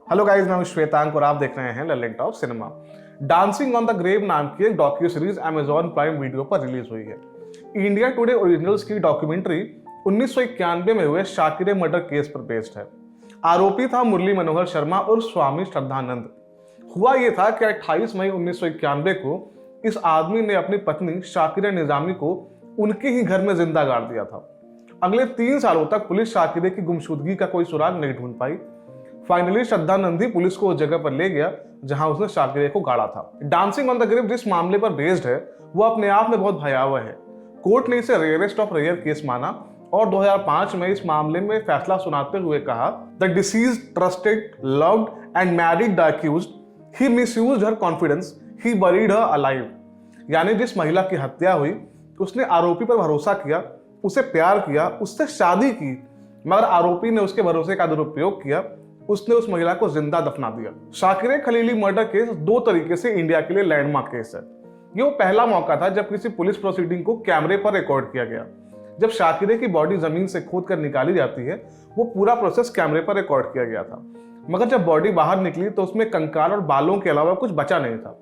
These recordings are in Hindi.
हेलो गाइस, मैं हूं श्वेतांक और आप देख रहे हैं Lalit top cinema. Dancing on the grave नाम की एक docu series Amazon Prime Video पर रिलीज हुई है। इंडिया टुडे ओरिजिनल्स की डॉक्यूमेंट्री 1991 में हुए शाकिरे मर्डर केस पर बेस्ड है। आरोपी था मुरली मनोहर शर्मा और स्वामी श्रद्धानंद। हुआ ये था कि 28 मई 1991 को इस आदमी ने अपनी पत्नी शाकिरा निजामी को उनके ही घर में जिंदा गाड़ दिया था। अगले 3 सालों तक पुलिस शाकिरे की गुमशुदगी का कोई सुराग नहीं ढूंढ पाई। फाइनली श्रद्धानंद ही पुलिस को उस जगह पर ले गया जहां उसने शाकिरे को गाड़ा था। डांसिंग ऑन द ग्रेव जिस मामले पर बेस्ड है वो अपने आप में बहुत भयावह है। कोर्ट ने इसे रेयरेस्ट ऑफ रेयर केस माना और 2005 में इस मामले में फैसला सुनाते हुए कहा, the deceased trusted, loved and married the accused, he misused her confidence, he buried her alive. यानी जिस महिला की हत्या हुई उसने आरोपी पर भरोसा किया, उसे प्यार किया, उससे शादी की, मगर आरोपी ने उसके भरोसे का दुरुपयोग किया, उसने उस महिला को जिंदा दफना दिया। शाकिरे खलीली मर्डर केस 2 तरीके से इंडिया के लिए लैंडमार्क केस है। ये वो पहला मौका था जब किसी पुलिस प्रोसीडिंग को कैमरे पर रिकॉर्ड किया गया। जब शाकिरे की बॉडी जमीन से खोद कर निकाली जाती है वो पूरा प्रोसेस कैमरे पर रिकॉर्ड किया गया था, मगर जब बॉडी बाहर निकली तो उसमें कंकाल और बालों के अलावा कुछ बचा नहीं था।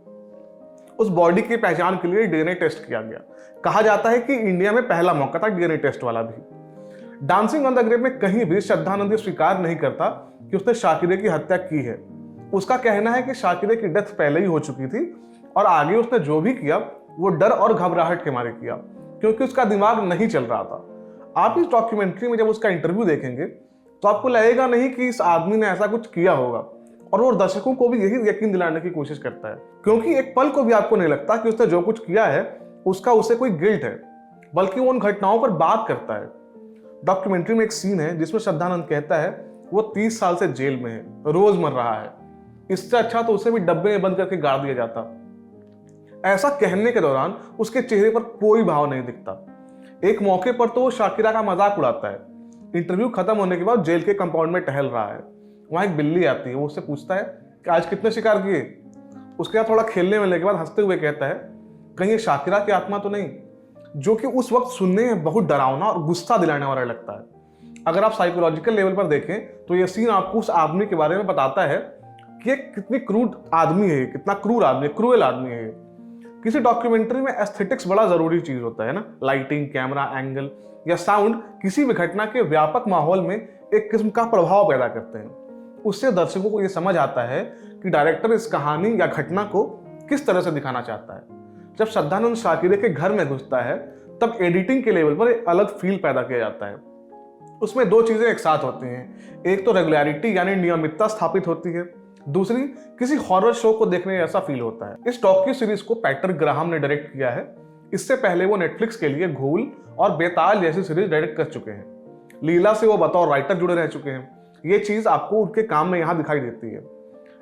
उस बॉडी की पहचान के लिए डीएनए टेस्ट किया गया। कहा जाता है कि इंडिया में पहला मौका था डीएनए टेस्ट वाला भी। डांसिंग ऑन द ग्रेव में कहीं भी श्रद्धानंद स्वीकार नहीं करता कि उसने शाकिरे की हत्या की है। उसका कहना है कि शाकिरे की डेथ पहले ही हो चुकी थी और आगे उसने जो भी किया वो डर और घबराहट के मारे किया, क्योंकि उसका दिमाग नहीं चल रहा था। आप इस डॉक्यूमेंट्री में जब उसका इंटरव्यू देखेंगे तो आपको लगेगा नहीं कि इस आदमी ने ऐसा कुछ किया होगा, और वो दर्शकों को भी यही यकीन दिलाने की कोशिश करता है, क्योंकि एक पल को भी आपको नहीं लगता कि उसने जो कुछ किया है उसका उसे कोई गिल्ट है, बल्कि वो उन घटनाओं पर बात करता है। डॉक्यूमेंट्री में एक सीन है जिसमें श्रद्धानंद कहता है वो 30 साल से जेल में है, रोज मर रहा है, इससे अच्छा तो उसे भी डब्बे में बंद करके गाड़ दिया जाता। ऐसा कहने के दौरान उसके चेहरे पर कोई भाव नहीं दिखता। एक मौके पर तो वो शाकिरा का मजाक उड़ाता है। इंटरव्यू खत्म होने के बाद जेल के कंपाउंड में टहल रहा है, वहां एक बिल्ली आती है, वो उससे पूछता है कि आज कितने शिकार किए। उसके बाद थोड़ा खेलने मिलने के बाद हंसते हुए कहता है, कहीं ये शाकिरा की आत्मा तो नहीं, जो कि उस वक्त सुनने में बहुत डरावना और गुस्सा दिलाने वाला लगता है। अगर आप साइकोलॉजिकल लेवल पर देखें तो यह सीन आपको उस आदमी के बारे में बताता है कि ये कितनी क्रूर आदमी है, कितना क्रूर आदमी है, क्रूएल आदमी है। किसी डॉक्यूमेंट्री में एस्थेटिक्स बड़ा जरूरी चीज होता है ना। लाइटिंग, कैमरा एंगल या साउंड किसी भी घटना के व्यापक माहौल में एक किस्म का प्रभाव पैदा करते हैं। उससे दर्शकों को यह समझ आता है कि डायरेक्टर इस कहानी या घटना को किस तरह से दिखाना चाहता है। जब श्रद्धानंद शाकिरे के घर में घुसता है तब एडिटिंग के लेवल पर एक अलग फील पैदा किया जाता है। उसमें 2 चीजें एक साथ होती हैं, एक तो रेगुलरिटी यानी नियमितता स्थापित होती है, दूसरी किसी हॉरर शो को देखने जैसा फील होता है। इस डॉक्यू सीरीज को पैटर ग्राहम ने डायरेक्ट किया है। इससे पहले वो नेटफ्लिक्स के लिए घूल और बेताल जैसी सीरीज डायरेक्ट कर चुके हैं। लीला से वो बतौर राइटर जुड़े रह चुके हैं। ये चीज आपको उनके काम में यहाँ दिखाई देती है।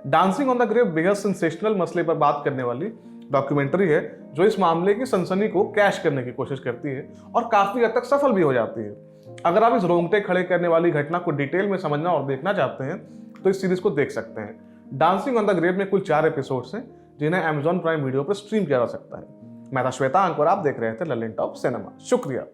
डांसिंग ऑन द ग्रेव बेहद सेंसेशनल मसले पर बात करने वाली डॉक्यूमेंट्री है जो इस मामले की सनसनी को कैश करने की कोशिश करती है और काफी हद तक सफल भी हो जाती है। अगर आप इस रोंगटे खड़े करने वाली घटना को डिटेल में समझना और देखना चाहते हैं तो इस सीरीज को देख सकते हैं। डांसिंग ऑन द ग्रेव में कुल 4 एपिसोड्स हैं जिन्हें अमेजॉन प्राइम वीडियो पर स्ट्रीम किया जा सकता है। मैं था श्वेतांक और आप देख रहे थे ललित टॉप सिनेमा। शुक्रिया।